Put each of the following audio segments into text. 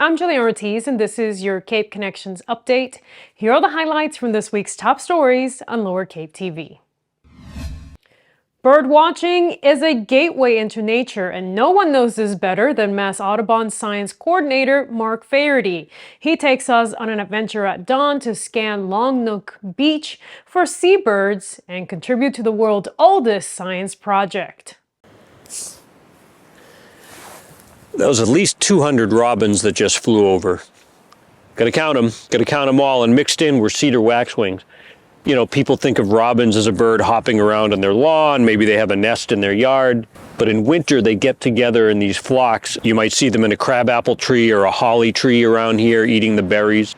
I'm Julian Ortiz, and this is your Cape Connections update. Here are the highlights from this week's top stories on Lower Cape TV. Bird watching is a gateway into nature, and no one knows this better than Mass Audubon Science Coordinator Mark Faherty. He takes us on an adventure at dawn to scan Long Nook Beach for seabirds and contribute to the world's oldest science project. That was at least 200 robins that just flew over. Gotta count them all, and mixed in were cedar waxwings. You know, people think of robins as a bird hopping around on their lawn, maybe they have a nest in their yard, but in winter they get together in these flocks. You might see them in a crabapple tree or a holly tree around here eating the berries.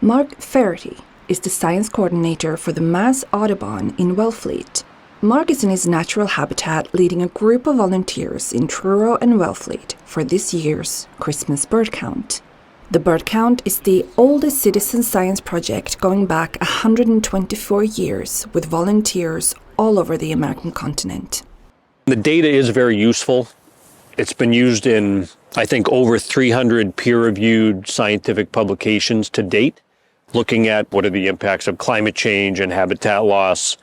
Mark Faherty is the science coordinator for the Mass Audubon in Wellfleet. Mark is in his natural habitat leading a group of volunteers in Truro and Wellfleet for this year's Christmas bird count. The bird count is the oldest citizen science project going back 124 years with volunteers all over the American continent. The data is very useful. It's been used in, I think, over 300 peer-reviewed scientific publications to date, looking at what are the impacts of climate change and habitat loss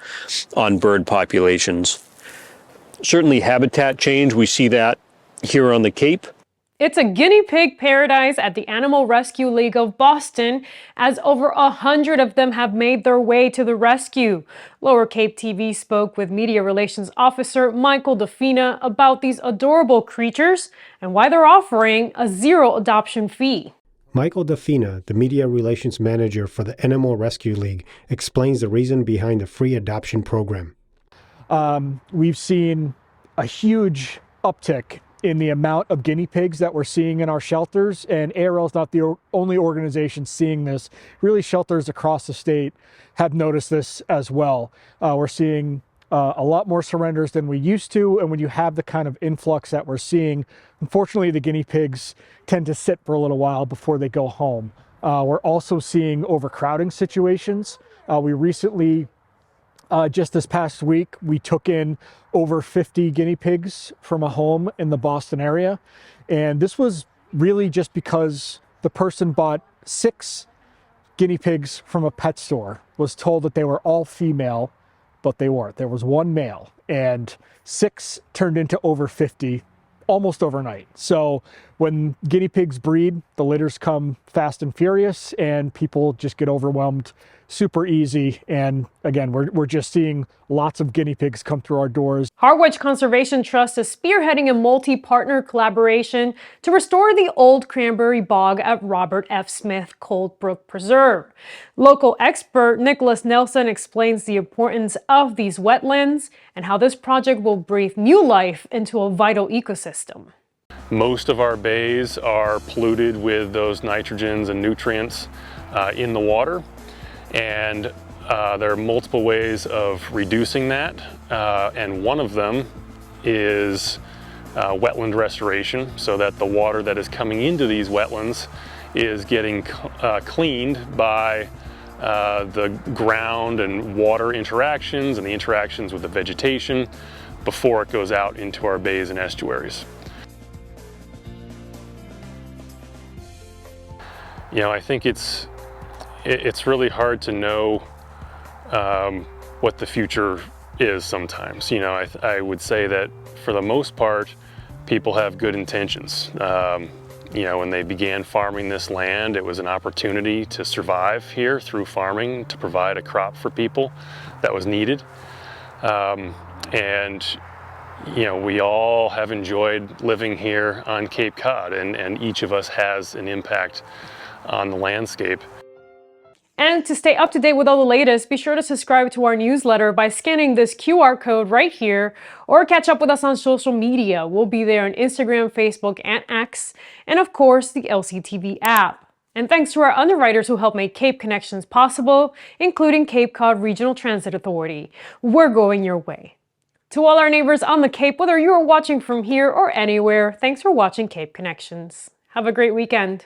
on bird populations. Certainly habitat change, we see that here on the Cape. It's a guinea pig paradise at the Animal Rescue League of Boston, as over 100 of them have made their way to the rescue. Lower Cape TV spoke with Media Relations Officer Michael Defina about these adorable creatures and why they're offering a zero adoption fee. Michael Defina, the Media Relations Manager for the Animal Rescue League, explains the reason behind the free adoption program. We've seen a huge uptick in the amount of guinea pigs that we're seeing in our shelters, and ARL is not the only organization seeing this. Really, shelters across the state have noticed this as well. We're seeing a lot more surrenders than we used to, and when you have the kind of influx that we're seeing, unfortunately the guinea pigs tend to sit for a little while before they go home. We're also seeing overcrowding situations. We recently, just this past week, we took in over 50 guinea pigs from a home in the Boston area, and this was really just because the person bought 6 guinea pigs from a pet store, was told that they were all female, but they weren't. There was 1 male, and 6 turned into over 50 almost overnight. So when guinea pigs breed, the litters come fast and furious, and people just get overwhelmed super easy. And again, we're just seeing lots of guinea pigs come through our doors. Harwich Conservation Trust is spearheading a multi-partner collaboration to restore the old cranberry bog at Robert F. Smith Cold Brook Preserve. Local expert Nicholas Nelson explains the importance of these wetlands and how this project will breathe new life into a vital ecosystem. Most of our bays are polluted with those nitrogens and nutrients in the water, and there are multiple ways of reducing that, and one of them is wetland restoration, so that the water that is coming into these wetlands is getting cleaned by the ground and water interactions and the interactions with the vegetation before it goes out into our bays and estuaries. You know, I think it's really hard to know what the future is sometimes. You know, I would say that for the most part, people have good intentions. You know, when they began farming this land, it was an opportunity to survive here through farming, to provide a crop for people that was needed. And, you know, we all have enjoyed living here on Cape Cod, and each of us has an impact on the landscape. And to stay up to date with all the latest, be sure to subscribe to our newsletter by scanning this QR code right here, or catch up with us on social media. We'll be there on Instagram, Facebook, and X, and of course the LCTV app. And thanks to our underwriters who help make Cape Connections possible, including Cape Cod Regional Transit Authority. We're going your way. To all our neighbors on the Cape, whether you are watching from here or anywhere, thanks for watching Cape Connections. Have a great weekend.